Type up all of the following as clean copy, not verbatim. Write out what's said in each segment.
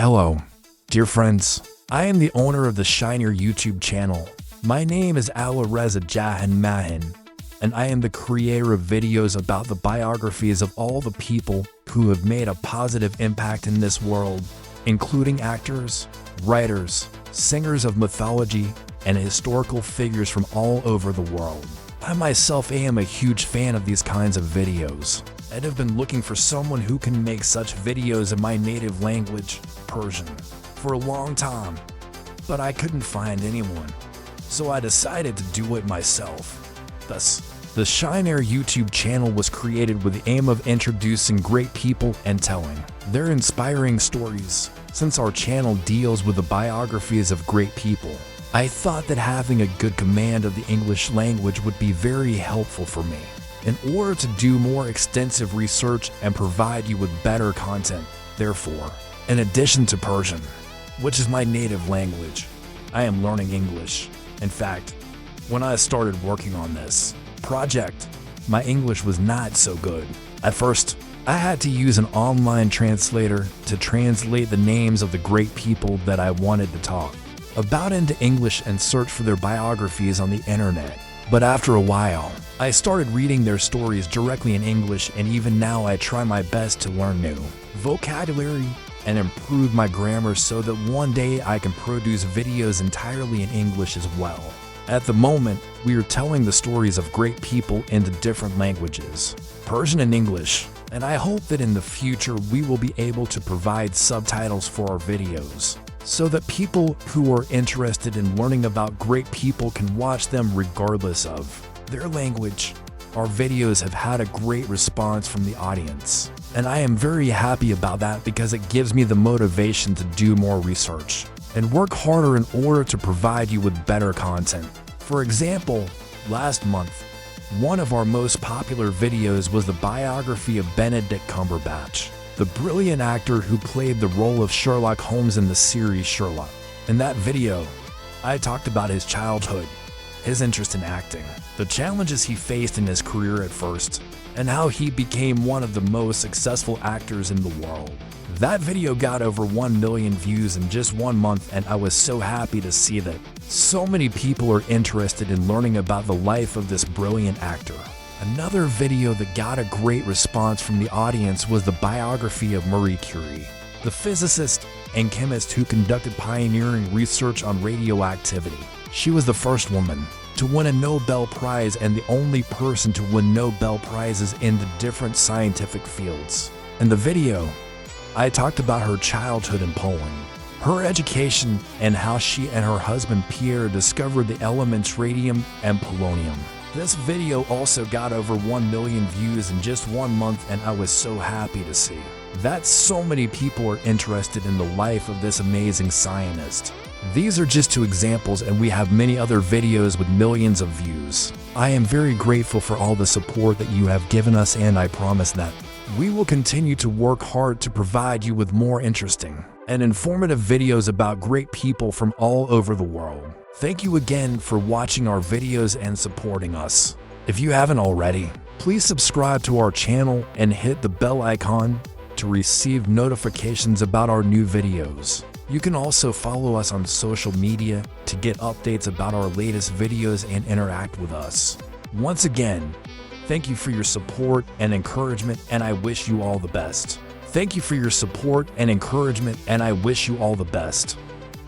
Hello, dear friends. I am the owner of the Shiner YouTube channel. My name is ALIERZA JAHAN MIHAN, and I am the creator of videos about the biographies of all the people who have made a positive impact in this world, including actors, writers, singers of mythology, and historical figures from all over the world. I myself am a huge fan of these kinds of videos, and have been looking for someone who can make such videos in my native language, Persian, for a long time, but I couldn't find anyone, so I decided to do it myself. Thus, the Shiner YouTube channel was created with the aim of introducing great people and telling their inspiring stories. Since our channel deals with the biographies of great people, I thought that having a good command of the English language would be very helpful for me in order to do more extensive research and provide you with better content. Therefore, in addition to Persian, which is my native language, I am learning English. In fact, when I started working on this project, my English was not so good. At first, I had to use an online translator to translate the names of the great people that I wanted to talk about into English and search for their biographies on the internet. But after a while, I started reading their stories directly in English, and even now I try my best to learn new vocabulary and improve my grammar so that one day I can produce videos entirely in English as well. At the moment, we are telling the stories of great people into different languages, Persian and English, and I hope that in the future we will be able to provide subtitles for our videos, so that people who are interested in learning about great people can watch them regardless of their language. Our videos have had a great response from the audience, and I am very happy about that because it gives me the motivation to do more research and work harder in order to provide you with better content. For example, last month, one of our most popular videos was the biography of Benedict Cumberbatch, the brilliant actor who played the role of Sherlock Holmes in the series Sherlock. In that video, I talked about his childhood, his interest in acting, the challenges he faced in his career at first, and how he became one of the most successful actors in the world. That video got over 1 million views in just 1 month, and I was so happy to see that so many people are interested in learning about the life of this brilliant actor. Another video that got a great response from the audience was the biography of Marie Curie, the physicist and chemist who conducted pioneering research on radioactivity. She was the first woman to win a Nobel Prize and the only person to win Nobel Prizes in the different scientific fields. In the video, I talked about her childhood in Poland, her education, and how she and her husband Pierre discovered the elements radium and polonium. This video also got over 1 million views in just 1 month, and I was so happy to see that so many people are interested in the life of this amazing scientist. These are just 2 examples, and we have many other videos with millions of views. I am very grateful for all the support that you have given us, and I promise that we will continue to work hard to provide you with more interesting and informative videos about great people from all over the world. Thank you again for watching our videos and supporting us. If you haven't already, please subscribe to our channel and hit the bell icon to receive notifications about our new videos. You can also follow us on social media to get updates about our latest videos and interact with us. Once again, thank you for your support and encouragement, and I wish you all the best. Thank you for your support and encouragement, and I wish you all the best.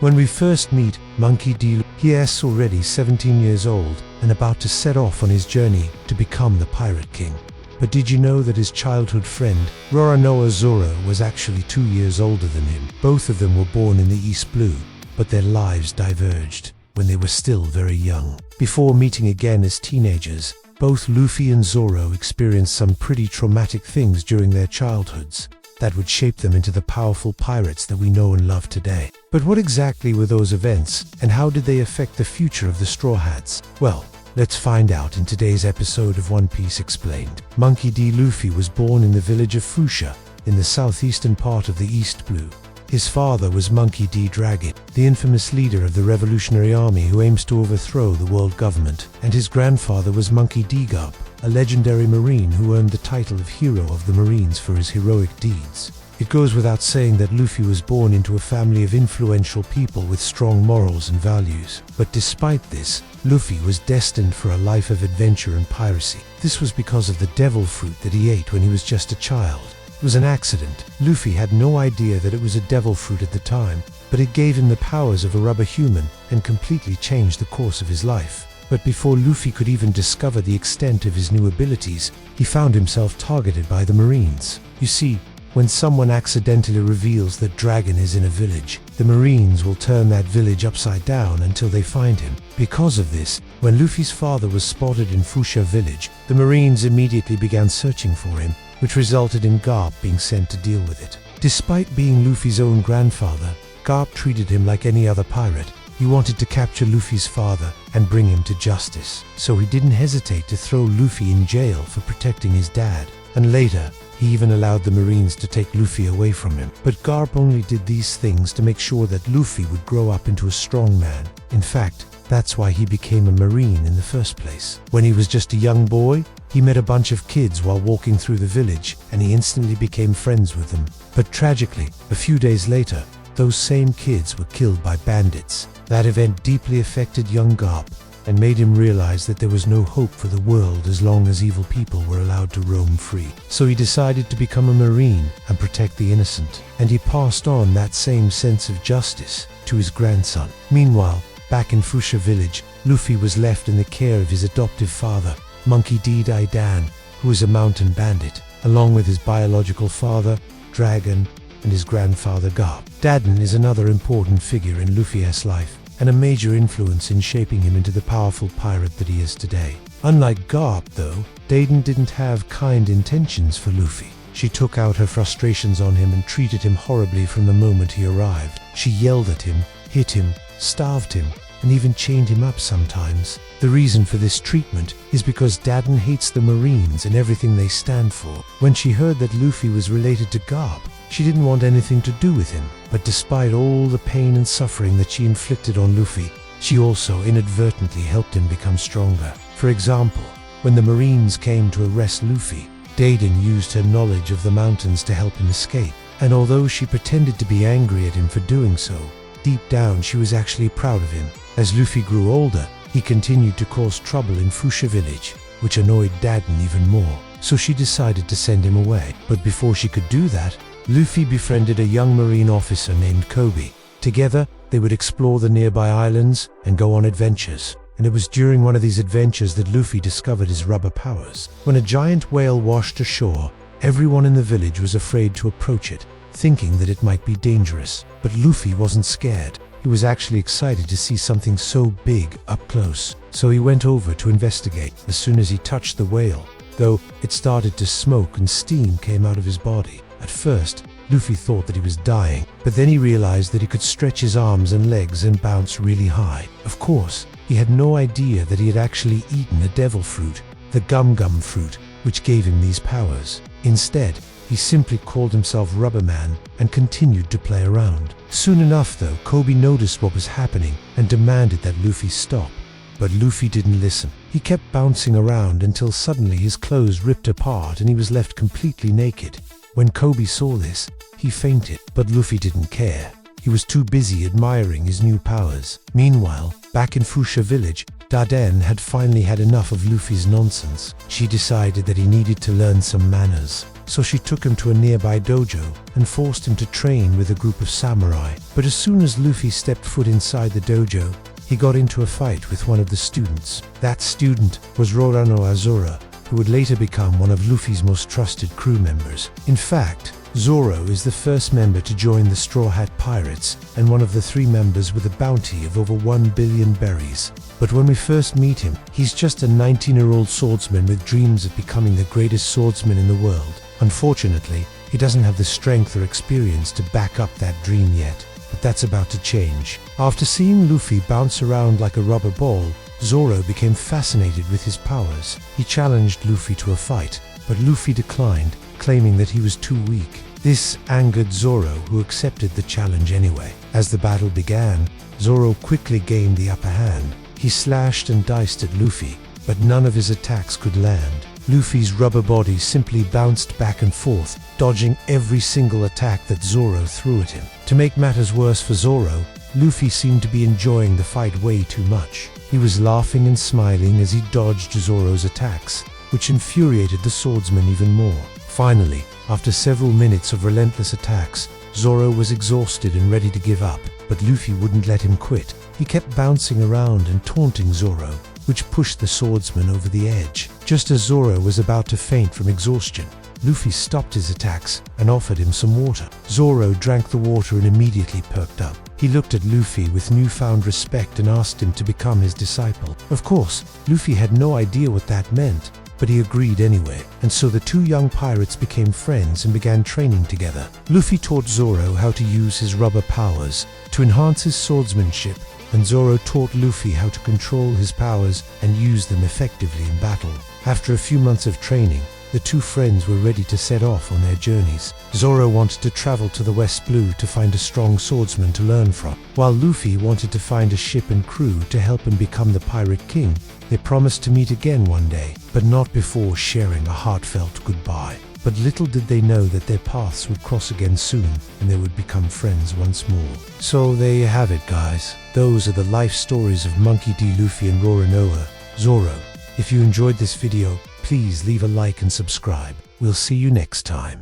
When we first meet Monkey D, he is already 17 years old and about to set off on his journey to become the Pirate King. But did you know that his childhood friend, Roranoa Zoro, was actually 2 years older than him? Both of them were born in the East Blue, but their lives diverged when they were still very young. Before meeting again as teenagers, both Luffy and Zoro experienced some pretty traumatic things during their childhoods that would shape them into the powerful pirates that we know and love today. But what exactly were those events, and how did they affect the future of the Straw Hats? Well, let's find out in today's episode of One Piece Explained. Monkey D. Luffy was born in the village of Fuchsia, in the southeastern part of the East Blue. His father was Monkey D. Dragon, the infamous leader of the Revolutionary Army who aims to overthrow the world government, and his grandfather was Monkey D. Garp, a legendary Marine who earned the title of Hero of the Marines for his heroic deeds. It goes without saying that Luffy was born into a family of influential people with strong morals and values. But despite this, Luffy was destined for a life of adventure and piracy. This was because of the devil fruit that he ate when he was just a child. It was an accident. Luffy had no idea that it was a devil fruit at the time, but it gave him the powers of a rubber human and completely changed the course of his life. But before Luffy could even discover the extent of his new abilities, he found himself targeted by the Marines. You see, when someone accidentally reveals that Dragon is in a village, the Marines will turn that village upside down until they find him. Because of this, when Luffy's father was spotted in Fuchsia village, the Marines immediately began searching for him, which resulted in Garp being sent to deal with it. Despite being Luffy's own grandfather, Garp treated him like any other pirate. He wanted to capture Luffy's father and bring him to justice, so he didn't hesitate to throw Luffy in jail for protecting his dad. And later, he even allowed the Marines to take Luffy away from him. But Garp only did these things to make sure that Luffy would grow up into a strong man. In fact, that's why he became a Marine in the first place. When he was just a young boy, he met a bunch of kids while walking through the village, and he instantly became friends with them. But tragically, a few days later, those same kids were killed by bandits. That event deeply affected young Garp and made him realize that there was no hope for the world as long as evil people were allowed to roam free. So he decided to become a Marine and protect the innocent, and he passed on that same sense of justice to his grandson. Meanwhile, back in Fuchsia village, Luffy was left in the care of his adoptive father, Monkey D. Dan, who was a mountain bandit, along with his biological father, Dragon, and his grandfather Garp. Dadan is another important figure in Luffy's life, and a major influence in shaping him into the powerful pirate that he is today. Unlike Garp, though, Dadan didn't have kind intentions for Luffy. She took out her frustrations on him and treated him horribly from the moment he arrived. She yelled at him, hit him, starved him, and even chained him up sometimes. The reason for this treatment is because Dadan hates the Marines and everything they stand for. When she heard that Luffy was related to Garp, she didn't want anything to do with him. But despite all the pain and suffering that she inflicted on Luffy, she also inadvertently helped him become stronger. For example, when the Marines came to arrest Luffy, Dadan used her knowledge of the mountains to help him escape. And although she pretended to be angry at him for doing so, deep down she was actually proud of him. As Luffy grew older, he continued to cause trouble in Fuchsia village, which annoyed Dadan even more. So she decided to send him away. But before she could do that, Luffy befriended a young Marine officer named Kobe. Together, they would explore the nearby islands and go on adventures. And it was during one of these adventures that Luffy discovered his rubber powers. When a giant whale washed ashore, everyone in the village was afraid to approach it, thinking that it might be dangerous. But Luffy wasn't scared. He was actually excited to see something so big up close. So he went over to investigate. As soon as he touched the whale, though, it started to smoke and steam came out of his body. At first, Luffy thought that he was dying, but then he realized that he could stretch his arms and legs and bounce really high. Of course, he had no idea that he had actually eaten a devil fruit, the gum fruit, which gave him these powers. Instead, he simply called himself Rubberman and continued to play around. Soon enough, though, Kobe noticed what was happening and demanded that Luffy stop. But Luffy didn't listen. He kept bouncing around until suddenly his clothes ripped apart and he was left completely naked. When Kobe saw this, he fainted, but Luffy didn't care. He was too busy admiring his new powers. Meanwhile, back in Fuchsia village, Dadan had finally had enough of Luffy's nonsense. She decided that he needed to learn some manners. So she took him to a nearby dojo and forced him to train with a group of samurai. But as soon as Luffy stepped foot inside the dojo, he got into a fight with one of the students. That student was Roronoa Azura, who would later become one of Luffy's most trusted crew members. In fact, Zoro is the first member to join the Straw Hat Pirates and one of the 3 members with a bounty of over 1 billion berries. But when we first meet him, he's just a 19-year-old swordsman with dreams of becoming the greatest swordsman in the world. Unfortunately, he doesn't have the strength or experience to back up that dream yet. But that's about to change. After seeing Luffy bounce around like a rubber ball, Zoro became fascinated with his powers. He challenged Luffy to a fight, but Luffy declined, claiming that he was too weak. This angered Zoro, who accepted the challenge anyway. As the battle began, Zoro quickly gained the upper hand. He slashed and diced at Luffy, but none of his attacks could land. Luffy's rubber body simply bounced back and forth, dodging every single attack that Zoro threw at him. To make matters worse for Zoro, Luffy seemed to be enjoying the fight way too much. He was laughing and smiling as he dodged Zoro's attacks, which infuriated the swordsman even more. Finally, after several minutes of relentless attacks, Zoro was exhausted and ready to give up, but Luffy wouldn't let him quit. He kept bouncing around and taunting Zoro, which pushed the swordsman over the edge. Just as Zoro was about to faint from exhaustion, Luffy stopped his attacks and offered him some water. Zoro drank the water and immediately perked up. He looked at Luffy with newfound respect and asked him to become his disciple. Of course, Luffy had no idea what that meant, but he agreed anyway, and so the two young pirates became friends and began training together. Luffy taught Zoro how to use his rubber powers to enhance his swordsmanship, and Zoro taught Luffy how to control his powers and use them effectively in battle. After a few months of training, the two friends were ready to set off on their journeys. Zoro wanted to travel to the West Blue to find a strong swordsman to learn from, while Luffy wanted to find a ship and crew to help him become the Pirate King. They promised to meet again one day, but not before sharing a heartfelt goodbye. But little did they know that their paths would cross again soon, and they would become friends once more. So there you have it, guys. Those are the life stories of Monkey D. Luffy and Roronoa. Zoro. If you enjoyed this video, please leave a like and subscribe. We'll see you next time.